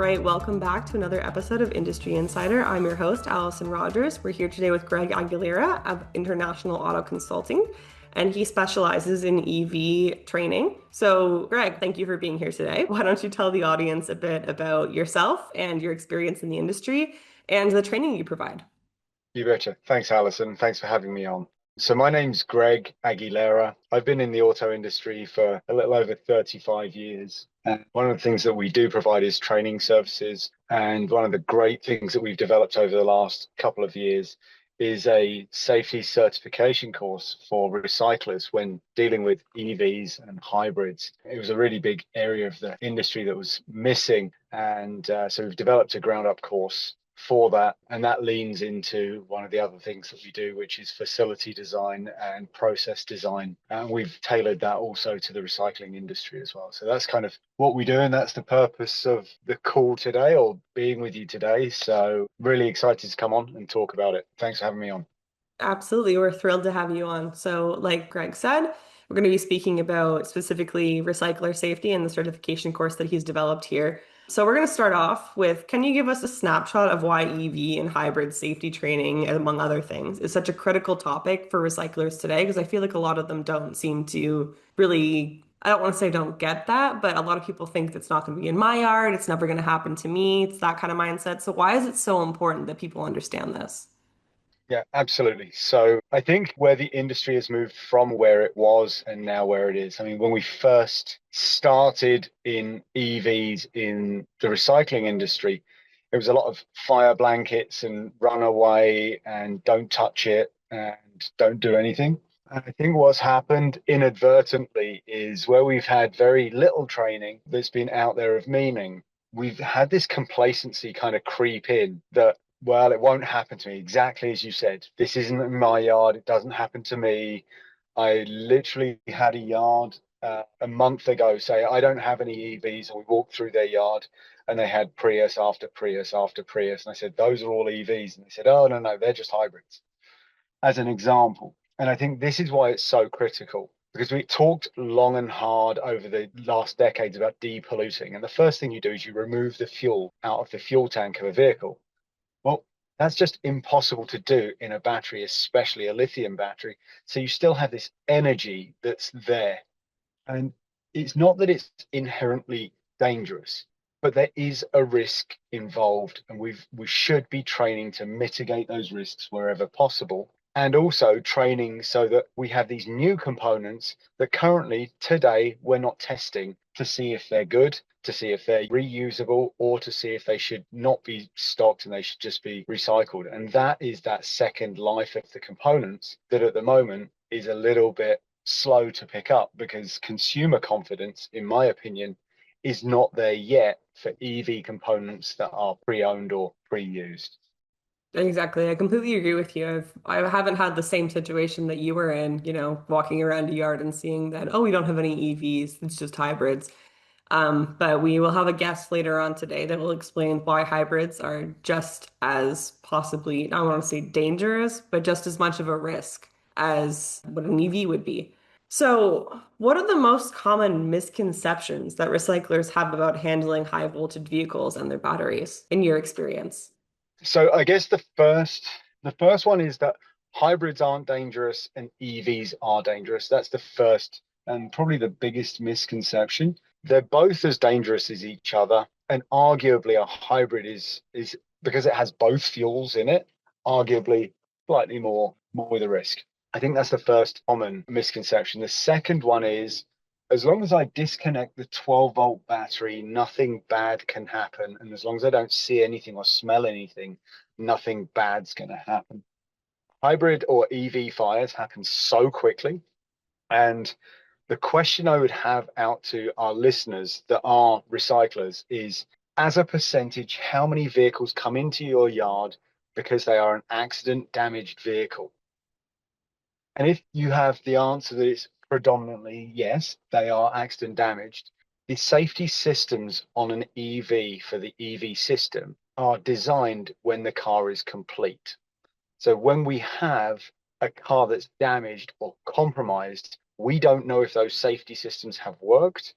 right, welcome back to another episode of Industry Insider. I'm your host, Allison Rogers. We're here today with Greg Aguilera of International Auto Consulting, and he specializes in EV training. So, Greg, thank you for being here today. Why don't you tell the audience a bit about yourself and your experience in the industry and the training you provide? You betcha. Thanks, Alison. Thanks for having me on. So my name's Greg Aguilera. I've been in the auto industry for a little over 35 years. And one of the things that we do provide is training services. And one of the great things that we've developed over the last couple of years is a safety certification course for recyclers when dealing with EVs and hybrids. It was a really big area of the industry that was missing. And so we've developed a ground up course for that, and that leans into one of the other things that we do, which is facility design and process design, and we've tailored that also to the recycling industry as well. So that's kind of what we do, and that's the purpose of the call today, or being with you today. So really excited to come on and talk about it. Thanks for having me on. Absolutely. We're thrilled to have you on. So, like Greg said, we're going to be speaking about specifically recycler safety and the certification course that he's developed here. So, we're going to start off with, can you give us a snapshot of why EV and hybrid safety training, among other things, is such a critical topic for recyclers today? Because I feel like a lot of them don't seem to really, I don't want to say don't get that, but a lot of people think it's not going to be in my yard, it's never going to happen to me. It's that kind of mindset. So, why is it so important that people understand this? Yeah, absolutely. So I think where the industry has moved from where it was and now where it is. I mean, when we first started in EVs in the recycling industry, it was a lot of fire blankets and run away and don't touch it and don't do anything. And I think what's happened inadvertently is where we've had very little training that's been out there of meaning, we've had this complacency kind of creep in that, well, it won't happen to me. Exactly as you said, this isn't in my yard. It doesn't happen to me. I literally had a yard a month ago say, I don't have any EVs. And we walked through their yard and they had Prius after Prius after Prius. And I said, those are all EVs. And they said, oh, no, no, they're just hybrids, as an example. And I think this is why it's so critical, because we talked long and hard over the last decades about depolluting. And the first thing you do is you remove the fuel out of the fuel tank of a vehicle. Well, that's just impossible to do in a battery, especially a lithium battery. So you still have this energy that's there. And it's not that it's inherently dangerous, but there is a risk involved. And we should be training to mitigate those risks wherever possible. And also training so that we have these new components that currently today we're not testing to see if they're good, to see if they're reusable, or to see if they should not be stocked and they should just be recycled. And that is that second life of the components that at the moment is a little bit slow to pick up, because consumer confidence, in my opinion, is not there yet for EV components that are pre-owned or pre-used. Exactly. I completely agree with you. I haven't had the same situation that you were in, walking around a yard and seeing that, oh, we don't have any EVs, it's just hybrids. But we will have a guest later on today that will explain why hybrids are just as possibly, I don't want to say dangerous, but just as much of a risk as what an EV would be. So, what are the most common misconceptions that recyclers have about handling high voltage vehicles and their batteries in your experience? So I guess the first one is that hybrids aren't dangerous and EVs are dangerous. That's the first and probably the biggest misconception. They're both as dangerous as each other, and arguably a hybrid is because it has both fuels in it, arguably slightly more with a risk. I think that's the first common misconception. The second one is, as long as I disconnect the 12-volt battery, nothing bad can happen. And as long as I don't see anything or smell anything, nothing bad's going to happen. Hybrid or EV fires happen so quickly. And the question I would have out to our listeners that are recyclers is, as a percentage, how many vehicles come into your yard because they are an accident damaged vehicle? And if you have the answer that it's predominantly yes, they are accident damaged, the safety systems on an EV for the EV system are designed when the car is complete. So when we have a car that's damaged or compromised, we don't know if those safety systems have worked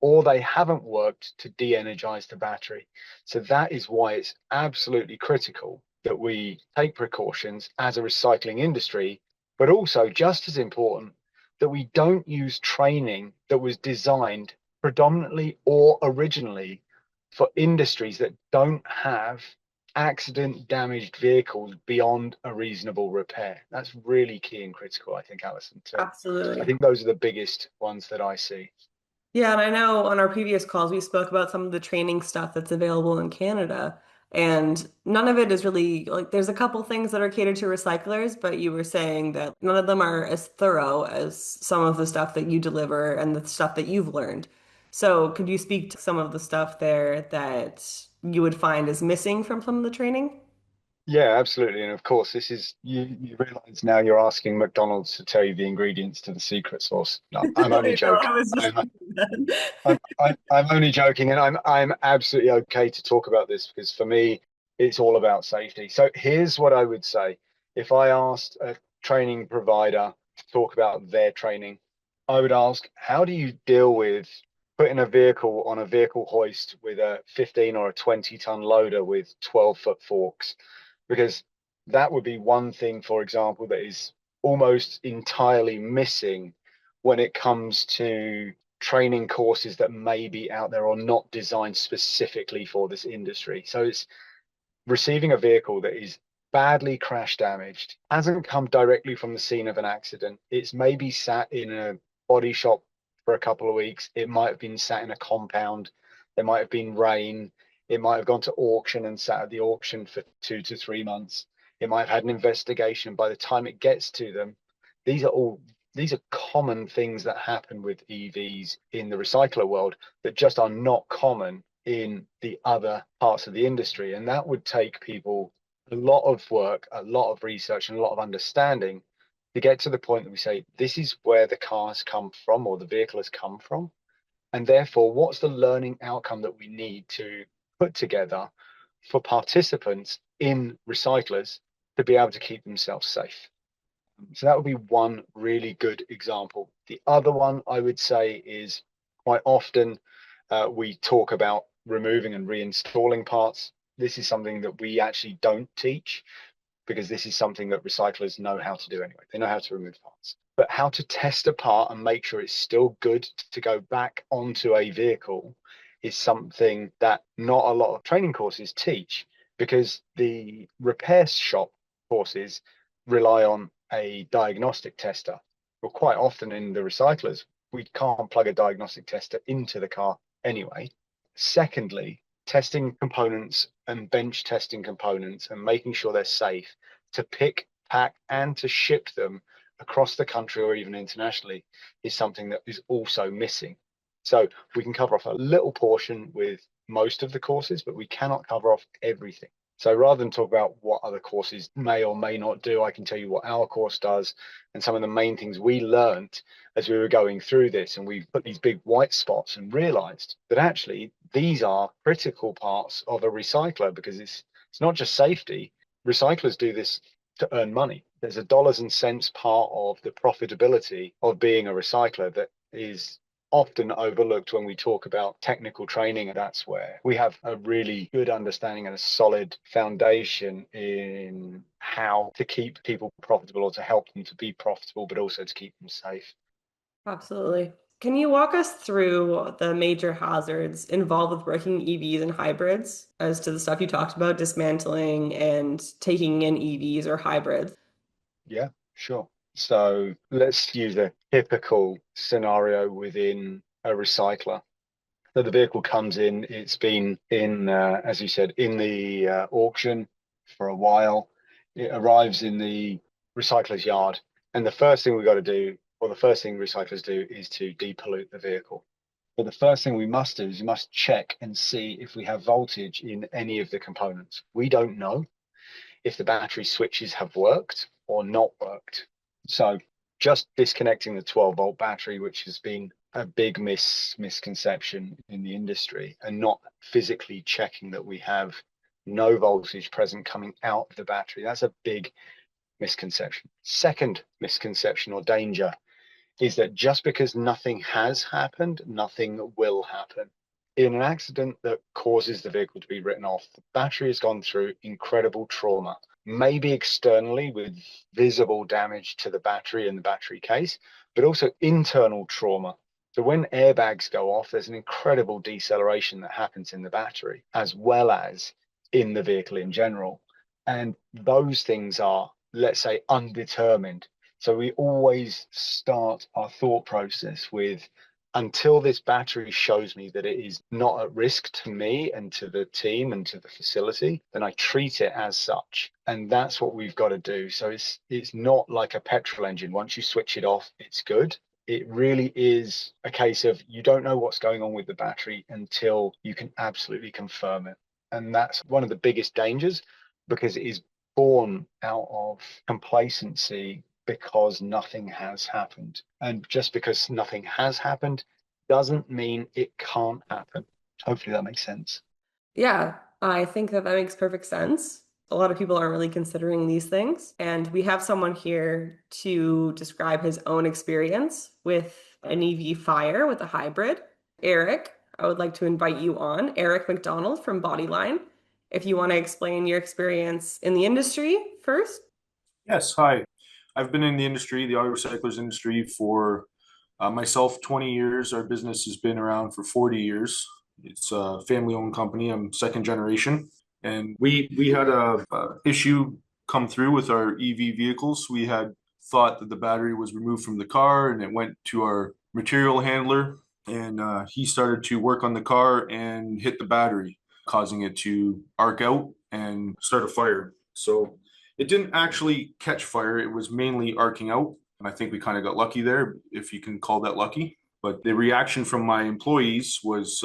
or they haven't worked to de-energize the battery. So that is why it's absolutely critical that we take precautions as a recycling industry, but also just as important that we don't use training that was designed predominantly or originally for industries that don't have accident damaged vehicles beyond a reasonable repair. That's really key and critical, I think, Alison. So I Absolutely. think those are the biggest ones that I see. Yeah, and I know on our previous calls we spoke about some of the training stuff that's available in Canada, and none of it is really like there's a couple things that are catered to recyclers, but you were saying that none of them are as thorough as some of the stuff that you deliver and the stuff that you've learned. So, could you speak to some of the stuff there that you would find is missing from some of the training? Yeah, absolutely. And of course, this is you realize now you're asking McDonald's to tell you the ingredients to the secret sauce. No, I'm only I know, I joking. was just I'm thinking that. I'm only joking, and I'm absolutely okay to talk about this because for me, it's all about safety. So here's what I would say. If I asked a training provider to talk about their training, I would ask, how do you deal with putting a vehicle on a vehicle hoist with a 15 or a 20-ton loader with 12-foot forks? Because that would be one thing, for example, that is almost entirely missing when it comes to training courses that may be out there or not designed specifically for this industry. So it's receiving a vehicle that is badly crash damaged, hasn't come directly from the scene of an accident. It's maybe sat in a body shop for a couple of weeks. It might have been sat in a compound. There might have been rain. It might have gone to auction and sat at the auction for 2 to 3 months. It might have had an investigation. By the time it gets to them, these are all these are common things that happen with EVs in the recycler world that just are not common in the other parts of the industry. And that would take people a lot of work, a lot of research, and a lot of understanding to get to the point that we say, this is where the car has come from or the vehicle has come from. And therefore, what's the learning outcome that we need to put together for participants in recyclers to be able to keep themselves safe? So that would be one really good example. The other one I would say is quite often we talk about removing and reinstalling parts. This is something that we actually don't teach because this is something that recyclers know how to do anyway. They know how to remove parts. But how to test a part and make sure it's still good to go back onto a vehicle is something that not a lot of training courses teach because the repair shop courses rely on a diagnostic tester. Well, quite often in the recyclers, we can't plug a diagnostic tester into the car anyway. Secondly, testing components and bench testing components and making sure they're safe to pick, pack, and to ship them across the country or even internationally is something that is also missing. So we can cover off a little portion with most of the courses, but we cannot cover off everything. So rather than talk about what other courses may or may not do, I can tell you what our course does and some of the main things we learned as we were going through this. And we put these big white spots and realized that actually these are critical parts of a recycler because it's not just safety. Recyclers do this to earn money. There's a dollars and cents part of the profitability of being a recycler that is often overlooked when we talk about technical training. And that's where we have a really good understanding and a solid foundation in how to keep people profitable or to help them to be profitable, but also to keep them safe. Absolutely. Can you walk us through the major hazards involved with working EVs and hybrids as to the stuff you talked about, dismantling and taking in EVs or hybrids? Yeah, sure. So let's use a typical scenario within a recycler. So the vehicle comes in, it's been in, as you said, in the auction for a while. It arrives in the recycler's yard. And the first thing we've got to do, or the first thing recyclers do, is to depollute the vehicle. But the first thing we must do is we must check and see if we have voltage in any of the components. We don't know if the battery switches have worked or not worked. So just disconnecting the 12-volt battery, which has been a big misconception in the industry, and not physically checking that we have no voltage present coming out of the battery. That's a big misconception. Second misconception or danger is that just because nothing has happened, nothing will happen. In an accident that causes the vehicle to be written off, the battery has gone through incredible trauma, maybe externally with visible damage to the battery and the battery case, but also internal trauma. So when airbags go off, there's an incredible deceleration that happens in the battery as well as in the vehicle in general. And those things are, let's say, undetermined. So we always start our thought process with, until this battery shows me that it is not at risk to me and to the team and to the facility, then I treat it as such. And that's what we've got to do. So it's not like a petrol engine. Once you switch it off, it's good. It really is a case of you don't know what's going on with the battery until you can absolutely confirm it. And that's one of the biggest dangers, because it is born out of complacency because nothing has happened. And just because nothing has happened doesn't mean it can't happen. Hopefully that makes sense. Yeah, I think that that makes perfect sense. A lot of people aren't really considering these things. And we have someone here to describe his own experience with an EV fire with a hybrid. Eric, I would like to invite you on. Eric McDonald from Bodyline. If you want to explain your experience in the industry first. Yes, hi. I've been in the industry, the auto recyclers industry, for myself 20 years. Our business has been around for 40 years. It's a family-owned company. I'm second generation, and we had a issue come through with our EV vehicles. We had thought that the battery was removed from the car, and it went to our material handler, and he started to work on the car and hit the battery, causing it to arc out and start a fire. So it didn't actually catch fire. It was mainly arcing out. And I think we kind of got lucky there, if you can call that lucky. But the reaction from my employees was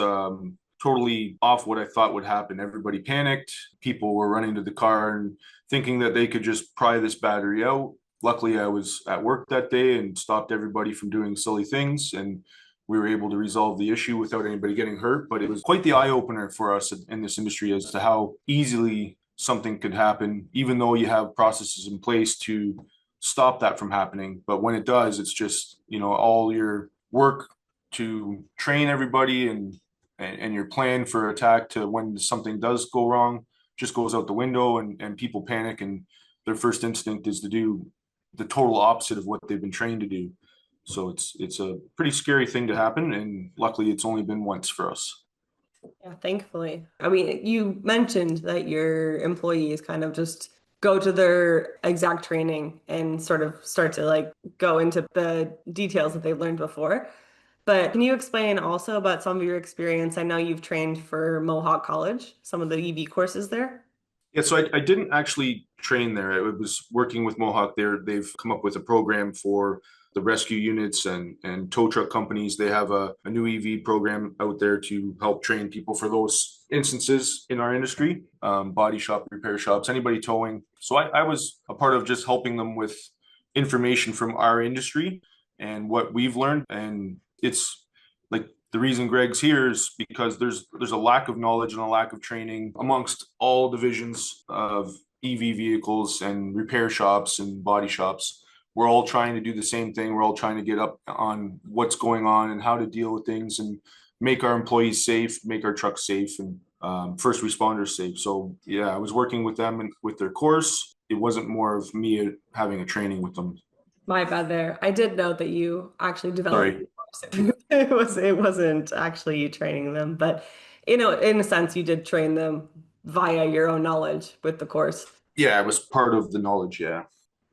totally off what I thought would happen. Everybody panicked. People were running to the car and thinking that they could just pry this battery out. Luckily, I was at work that day and stopped everybody from doing silly things. And we were able to resolve the issue without anybody getting hurt. But it was quite the eye opener for us in this industry as to how easily something could happen, even though you have processes in place to stop that from happening. But when it does, it's just, all your work to train everybody and your plan for attack to when something does go wrong just goes out the window, and people panic, and their first instinct is to do the total opposite of what they've been trained to do. So it's a pretty scary thing to happen, and luckily it's only been once for us. Yeah, thankfully. I mean, you mentioned that your employees kind of just go to their exact training and sort of start to like go into the details that they've learned before. But can you explain also about some of your experience? I know you've trained for Mohawk College, some of the EV courses there. Yeah, so I didn't actually train there. I was working with Mohawk there. They've come up with a program for the rescue units and tow truck companies. They have a new EV program out there to help train people for those instances in our industry, body shop, repair shops, anybody towing. So I was a part of just helping them with information from our industry and what we've learned. And it's like the reason Greg's here is because there's a lack of knowledge and a lack of training amongst all divisions of EV vehicles and repair shops and body shops. We're all trying to do the same thing. We're all trying to get up on what's going on and how to deal with things and make our employees safe, make our trucks safe, and first responders safe. So yeah, I was working with them and with their course. It wasn't more of me having a training with them. My bad there. I did know that you actually developed Sorry. it wasn't actually you training them, but in a sense you did train them via your own knowledge with the course. Yeah, it was part of the knowledge. Yeah.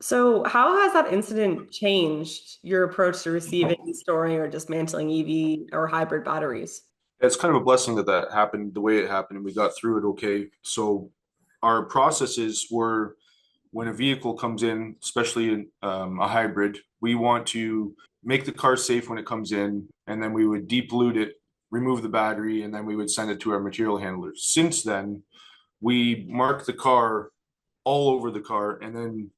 So how has that incident changed your approach to receiving, storing, or dismantling EV or hybrid batteries? It's kind of a blessing that that happened the way it happened and we got through it okay. So our processes were when a vehicle comes in, especially a hybrid, we want to make the car safe when it comes in, and then we would depollute it, remove the battery, and then we would send it to our material handlers. Since then, we mark the car all over the car, and then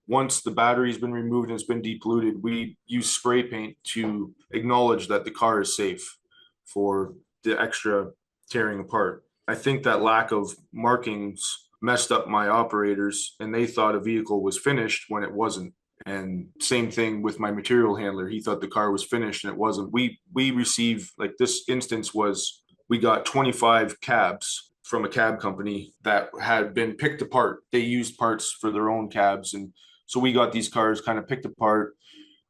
once the battery's been removed and it's been depolluted, we use spray paint to acknowledge that the car is safe for the extra tearing apart. I think that lack of markings messed up my operators and they thought a vehicle was finished when it wasn't. And same thing with my material handler. He thought the car was finished and it wasn't. We receive, like, this instance was, we got 25 cabs from a cab company that had been picked apart. They used parts for their own cabs. And so we got these cars kind of picked apart.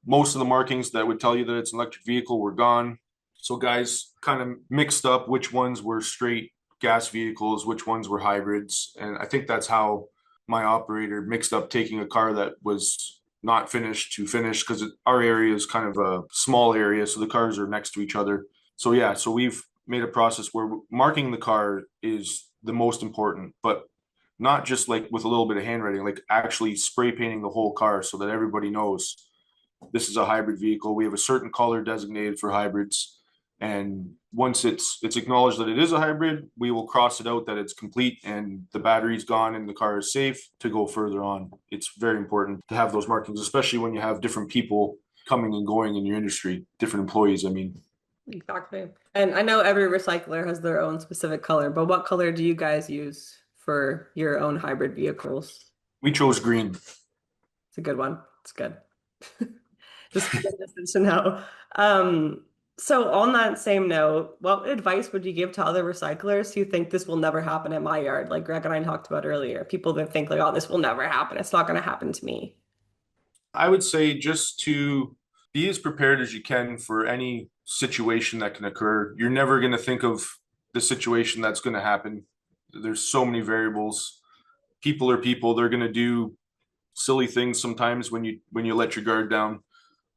Most of the markings that would tell you that it's an electric vehicle were gone. So guys kind of mixed up which ones were straight gas vehicles, which ones were hybrids. And I think that's how my operator mixed up taking a car that was not finished to finish, because our area is kind of a small area. So the cars are next to each other. So yeah, so we've made a process where marking the car is the most important, but not just like with a little bit of handwriting, like actually spray painting the whole car so that everybody knows this is a hybrid vehicle. We have a certain color designated for hybrids. And once it's acknowledged that it is a hybrid, we will cross it out that it's complete and the battery's gone and the car is safe to go further on. It's very important to have those markings, especially when you have different people coming and going in your industry, different employees, I mean. Exactly. And I know every recycler has their own specific color, but what color do you guys use for your own hybrid vehicles? We chose green. It's a good one. It's good. Just to know. So on that same note, what advice would you give to other recyclers who think this will never happen at my yard? Like Greg and I talked about earlier, people that think like, oh, this will never happen. It's not going to happen to me. I would say just to be as prepared as you can for any situation that can occur. You're never going to think of the situation that's going to happen. There's so many variables. People are people. They're going to do silly things sometimes when you let your guard down.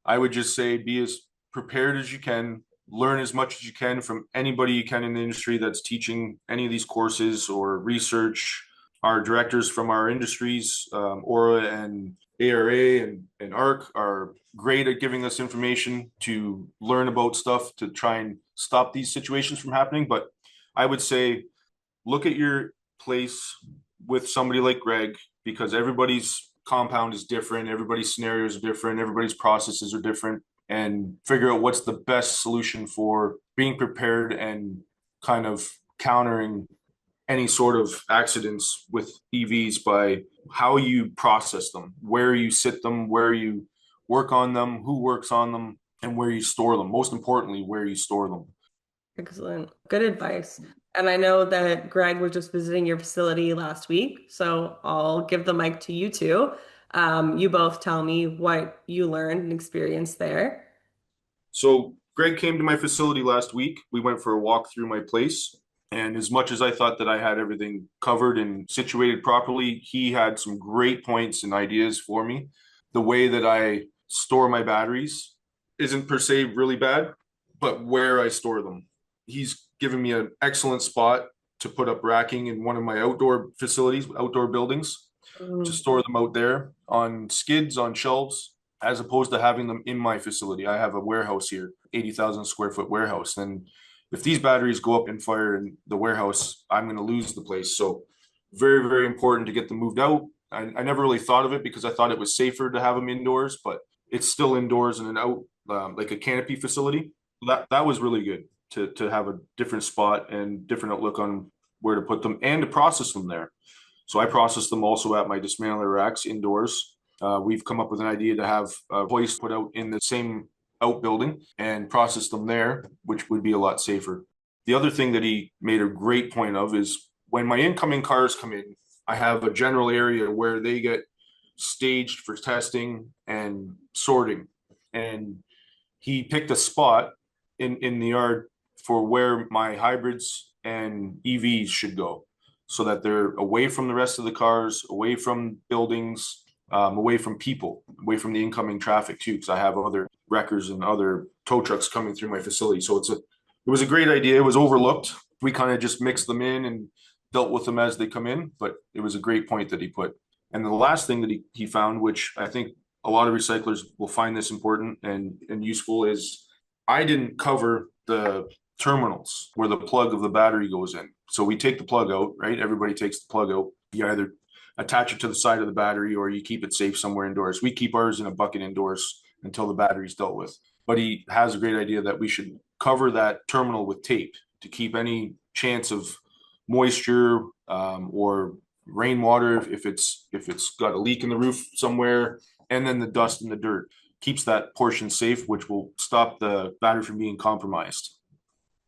I would just say be as prepared as you can, learn as much as you can from anybody you can in the industry that's teaching any of these courses or research. Our directors from our industries, Aura and ARA and ARC, are great at giving us information to learn about stuff to try and stop these situations from happening. But I would say look at your place with somebody like Greg, because everybody's compound is different, everybody's scenarios are different, everybody's processes are different, and figure out what's the best solution for being prepared and kind of countering any sort of accidents with EVs by how you process them, where you sit them, where you work on them, who works on them, and where you store them. Most importantly, where you store them. Excellent. Good advice. And I know that Greg was just visiting your facility last week, so I'll give the mic to you two. You both tell me what you learned and experienced there. So Greg came to my facility last week. We went for a walk through my place. And as much as I thought that I had everything covered and situated properly, he had some great points and ideas for me. The way that I store my batteries isn't per se really bad, but where I store them. He's given me an excellent spot to put up racking in one of my outdoor facilities, outdoor buildings, to store them out there on skids, on shelves, as opposed to having them in my facility. I have a warehouse here, 80,000 square foot warehouse. And if these batteries go up in fire in the warehouse, I'm going to lose the place. So very, very important to get them moved out. I never really thought of it because I thought it was safer to have them indoors, but it's still indoors in an out, like a canopy facility. That was really good to have a different spot and different outlook on where to put them and to process them there. So I process them also at my dismantler racks indoors. We've come up with an idea to have a hoist put out in the same outbuilding and process them there, which would be a lot safer. The other thing that he made a great point of is when my incoming cars come in, I have a general area where they get staged for testing and sorting. And he picked a spot in the yard for where my hybrids and EVs should go, so that they're away from the rest of the cars, away from buildings, away from people, away from the incoming traffic too, because I have other wreckers and other tow trucks coming through my facility. So it was a great idea. It was overlooked. We kind of just mixed them in and dealt with them as they come in, but it was a great point that he put. And the last thing that he found, which I think a lot of recyclers will find this important and useful, is I didn't cover the terminals where the plug of the battery goes in. So we take the plug out, right? Everybody takes the plug out. You either attach it to the side of the battery or you keep it safe somewhere indoors. We keep ours in a bucket indoors until the battery's dealt with. But he has a great idea that we should cover that terminal with tape to keep any chance of moisture or rainwater if it's got a leak in the roof somewhere, and then the dust and the dirt keeps that portion safe, which will stop the battery from being compromised.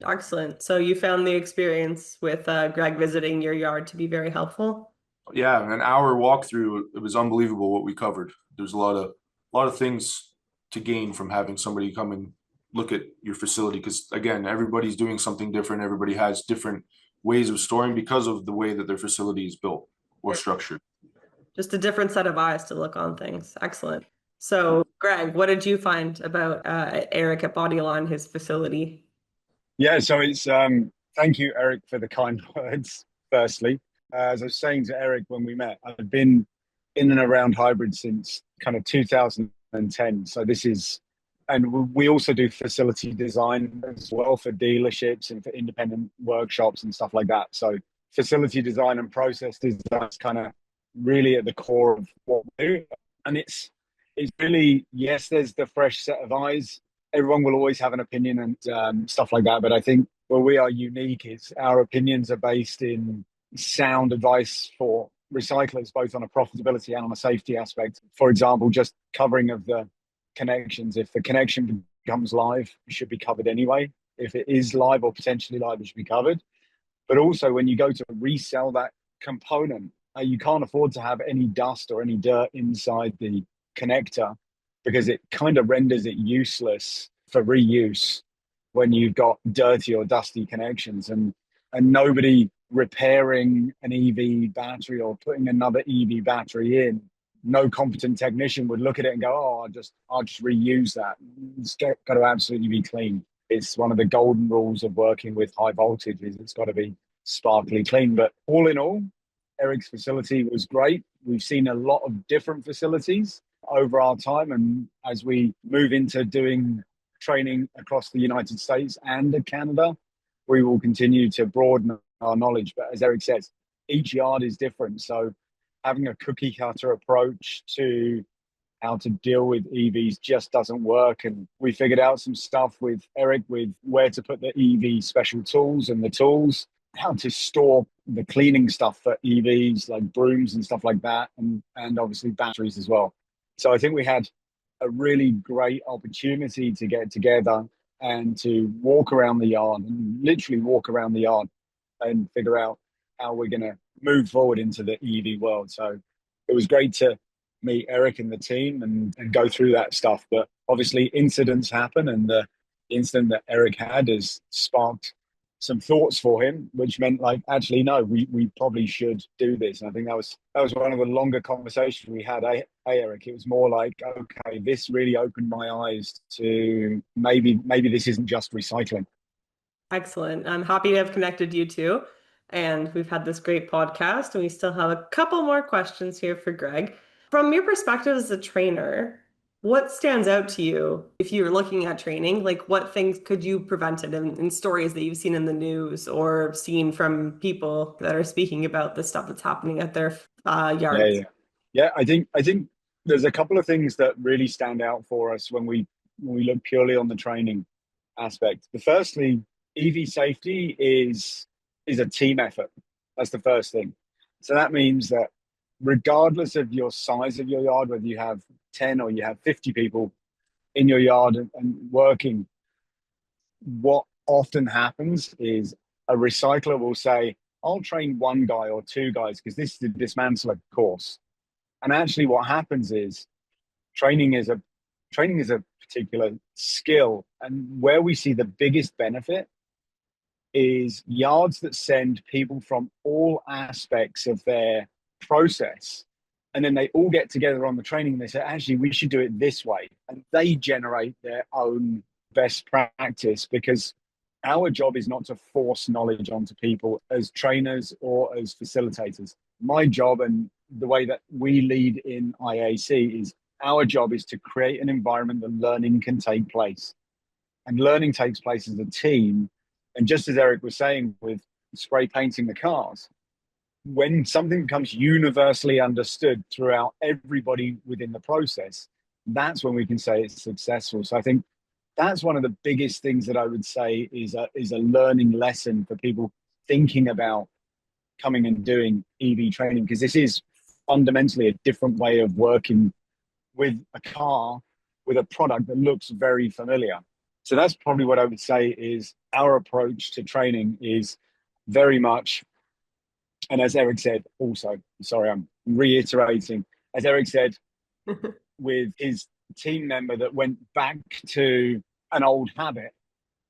Excellent. So you found the experience with Greg visiting your yard to be very helpful? Yeah, an hour walkthrough, it was unbelievable what we covered. There's a lot of things to gain from having somebody come and look at your facility, because again, everybody's doing something different. Everybody has different ways of storing because of the way that their facility is built or structured. Just a different set of eyes to look on things. Excellent. So, Greg, what did you find about Eric at Bodyline, his facility? Yeah, so it's thank you, Eric, for the kind words, firstly. As I was saying to Eric when we met, I've been in and around hybrid since kind of 2010. So this is, and we also do facility design as well for dealerships and for independent workshops and stuff like that. So facility design and process design is kind of really at the core of what we do. And it's really, yes, there's the fresh set of eyes. Everyone will always have an opinion and stuff like that. But I think where we are unique is our opinions are based in sound advice for recyclers, both on a profitability and on a safety aspect. For example, just covering of the connections. If the connection becomes live, it should be covered anyway. If it is live or potentially live, it should be covered. But also, when you go to resell that component, you can't afford to have any dust or any dirt inside the connector, because it kind of renders it useless for reuse when you've got dirty or dusty connections. And nobody repairing an EV battery or putting another EV battery in, no competent technician would look at it and go, "Oh, I'll just reuse that." It's got to absolutely be clean. It's one of the golden rules of working with high voltage, is it's got to be sparkly clean. But all in all, Eric's facility was great. We've seen a lot of different facilities over our time, and as we move into doing training across the United States and Canada, we will continue to broaden our knowledge. But as Eric says, each yard is different. So having a cookie cutter approach to how to deal with EVs just doesn't work. And we figured out some stuff with Eric with where to put the EV special tools and the tools, how to store the cleaning stuff for EVs, like brooms and stuff like that, and obviously batteries as well. So I think we had a really great opportunity to get together and to walk around the yard, and literally walk around the yard and figure out how we're going to move forward into the EV world. So it was great to meet Eric and the team and go through that stuff. But obviously incidents happen, and the incident that Eric had has sparked some thoughts for him, which meant like, actually, no, we probably should do this. And I think that was one of the longer conversations we had. Hey, Eric, it was more like, okay, this really opened my eyes to maybe this isn't just recycling. Excellent. I'm happy to have connected you two. And we've had this great podcast, and we still have a couple more questions here for Greg. From your perspective as a trainer, what stands out to you if you're looking at training? Like, what things could you prevent it in stories that you've seen in the news or seen from people that are speaking about the stuff that's happening at their Yeah, yards? yeah, yeah. I think there's a couple of things that really stand out for us when we look purely on the training aspect. The firstly, EV safety is a team effort. That's the first thing. So that means that regardless of your size of your yard, whether you have 10 or you have 50 people in your yard and working, what often happens is a recycler will say, "I'll train one guy or two guys because this is the dismantler course." And actually what happens is training is a training is a particular skill. And where we see the biggest benefit is yards that send people from all aspects of their process. And then they all get together on the training and they say, "Actually, we should do it this way." And they generate their own best practice, because our job is not to force knowledge onto people as trainers or as facilitators. My job, and the way that we lead in IAC, is our job is to create an environment that learning can take place. And learning takes place as a team. And just as Eric was saying with spray painting the cars, when something becomes universally understood throughout everybody within the process, that's when we can say it's successful. So I think that's one of the biggest things that I would say is a learning lesson for people thinking about coming and doing EV training, because this is fundamentally a different way of working with a car, with a product that looks very familiar. So that's probably what I would say is our approach to training is very much, and as Eric said, also, sorry, I'm reiterating, as Eric said, with his team member that went back to an old habit.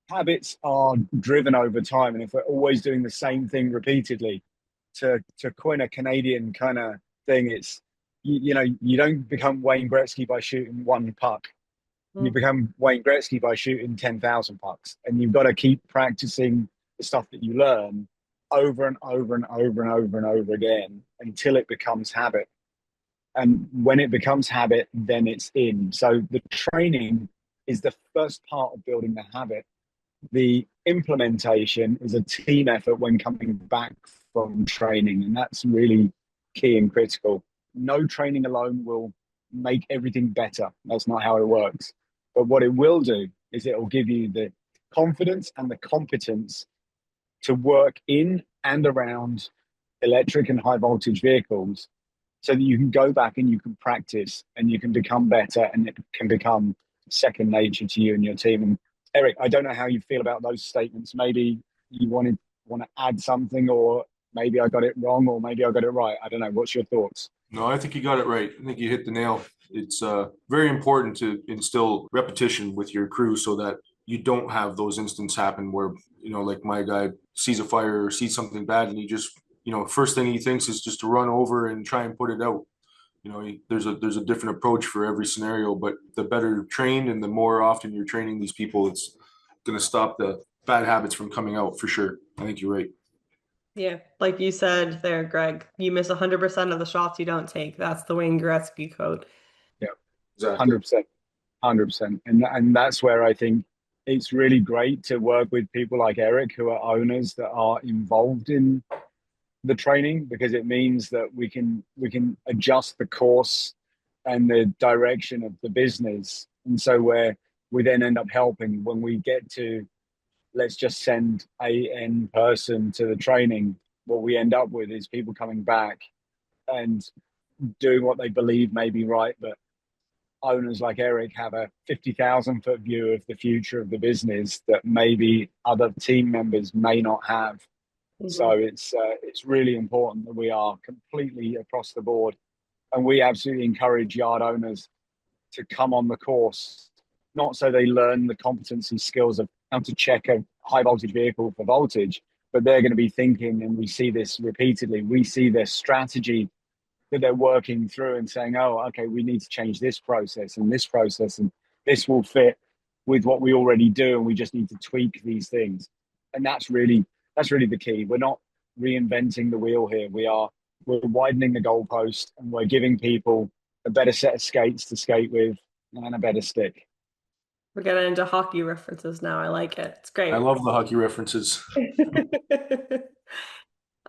Habits are driven over time, and if we're always doing the same thing repeatedly, to coin a Canadian kind of thing, it's you don't become Wayne Gretzky by shooting one puck. You become Wayne Gretzky by shooting 10,000 pucks, and you've got to keep practicing the stuff that you learn over and over and over and over and over again until it becomes habit. And when it becomes habit, then it's in. So the training is the first part of building the habit. The implementation is a team effort when coming back from training, and that's really key and critical. No training alone will make everything better. That's not how it works. But what it will do is it will give you the confidence and the competence to work in and around electric and high voltage vehicles so that you can go back and you can practice and you can become better and it can become second nature to you and your team. And Eric, I don't know how you feel about those statements. Maybe you want to add something, or maybe I got it wrong, or maybe I got it right. I don't know. What's your thoughts? No, I think you got it right. I think you hit the nail. It's very important to instill repetition with your crew so that you don't have those instances happen where, like my guy sees a fire or sees something bad and he just, first thing he thinks is just to run over and try and put it out. There's a different approach for every scenario, but the better trained and the more often you're training these people, it's going to stop the bad habits from coming out for sure. I think you're right. Yeah, like you said there, Greg, you miss 100% of the shots you don't take. That's the Wayne Gretzky code. Yeah, Exactly. 100%, 100%. And that's where I think it's really great to work with people like Eric, who are owners that are involved in the training, because it means that we can adjust the course and the direction of the business. And so where we then end up helping when we get to, let's just send a N person to the training, what we end up with is people coming back and doing what they believe may be right, but owners like Eric have a 50,000-foot view of the future of the business that maybe other team members may not have. So it's really important that we are completely across the board, and we absolutely encourage yard owners to come on the course, not so they learn the competency skills of how to check a high voltage vehicle for voltage, but they're going to be thinking, and we see this repeatedly, we see their strategy that they're working through and saying, oh, okay, we need to change this process, and this will fit with what we already do, and we just need to tweak these things. And that's really the key. We're not reinventing the wheel here. We're widening the goalpost, and we're giving people a better set of skates to skate with and a better stick. We're getting into hockey references now. I like it. It's great. I love the hockey references.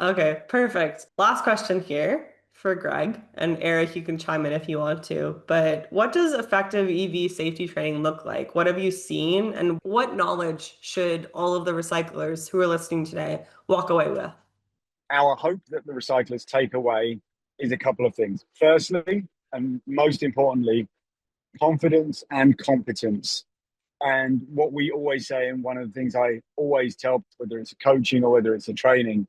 Okay, perfect. Last question here for Greg, and Eric, you can chime in if you want to. But what does effective EV safety training look like? What have you seen, and what knowledge should all of the recyclers who are listening today walk away with? Our hope that the recyclers take away is a couple of things. Firstly, and most importantly, confidence and competence. And what we always say, and one of the things I always tell, whether it's a coaching or whether it's a training,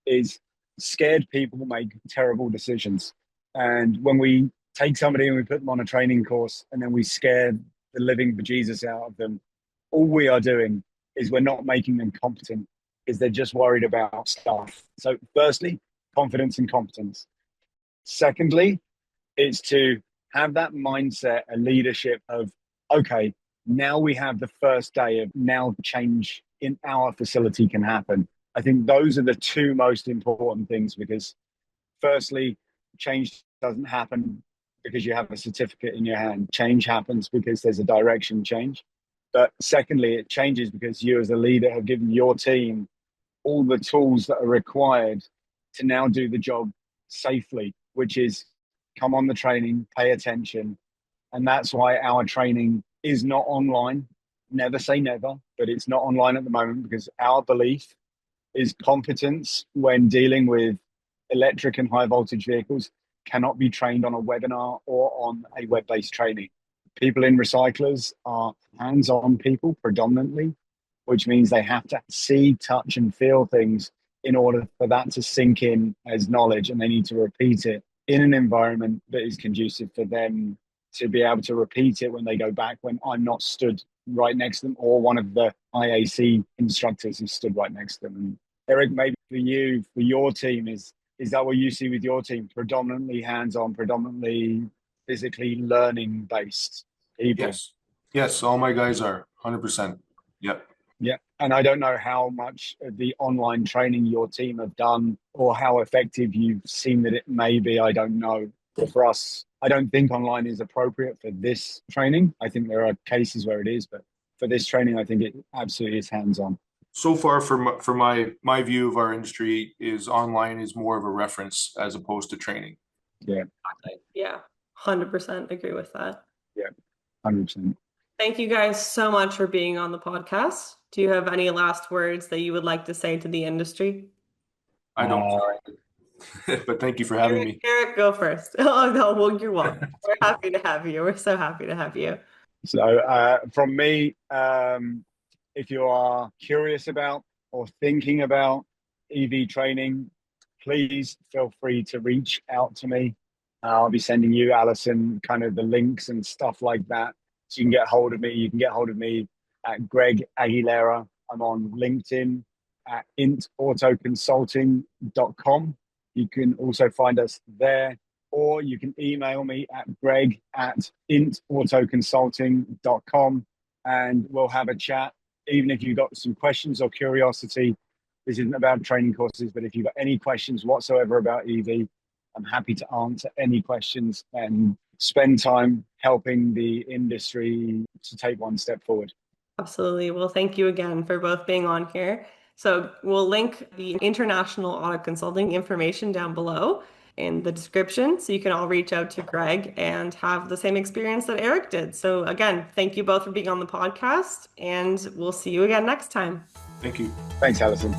is scared people make terrible decisions. And when we take somebody and we put them on a training course and then we scare the living bejesus out of them, all we are doing is we're not making them competent, because they're just worried about stuff. So firstly, confidence and competence. Secondly, is to have that mindset and leadership of, okay, now we have the first day of now change in our facility can happen. I think those are the two most important things, because firstly, change doesn't happen because you have a certificate in your hand. Change happens because there's a direction change. But secondly, it changes because you as a leader have given your team all the tools that are required to now do the job safely, which is come on the training, pay attention. And that's why our training is not online. Never say never, but it's not online at the moment, because our belief is competence when dealing with electric and high voltage vehicles cannot be trained on a webinar or on a web-based training. People in recyclers are hands-on people predominantly, which means they have to see, touch, and feel things in order for that to sink in as knowledge, and they need to repeat it in an environment that is conducive for them to be able to repeat it when they go back, when I'm not stood right next to them, or one of the IAC instructors is stood right next to them. And Eric, maybe for you, for your team, is that what you see with your team? Predominantly hands-on, predominantly physically learning based people? Yes, all my guys are 100%. Yep. Yeah. And I don't know how much of the online training your team have done or how effective you've seen that it may be. I don't know. But for us, I don't think online is appropriate for this training. I think there are cases where it is, but for this training, I think it absolutely is hands-on. So far, for my view of our industry, is online is more of a reference as opposed to training. Yeah. Yeah, 100% agree with that. Yeah, 100%. Thank you guys so much for being on the podcast. Do you have any last words that you would like to say to the industry? I don't, but thank you for having me. Eric, go first. Oh, no, well, you're welcome. We're happy to have you. We're so happy to have you. So from me, if you are curious about or thinking about EV training, please feel free to reach out to me. I'll be sending you, Allison, kind of the links and stuff like that. So you can get hold of me. You can get hold of me at Greg Aguilera. I'm on LinkedIn at intautoconsulting.com. You can also find us there, or you can email me at greg@intautoconsulting.com, and we'll have a chat. Even if you've got some questions or curiosity, this isn't about training courses, but if you've got any questions whatsoever about EV, I'm happy to answer any questions and spend time helping the industry to take one step forward. Absolutely. Well, thank you again for both being on here. So we'll link the International Auto Consulting information down below in the description, so you can all reach out to Greg and have the same experience that Eric did. So again, thank you both for being on the podcast, and we'll see you again next time. Thank you. Thanks, Allison.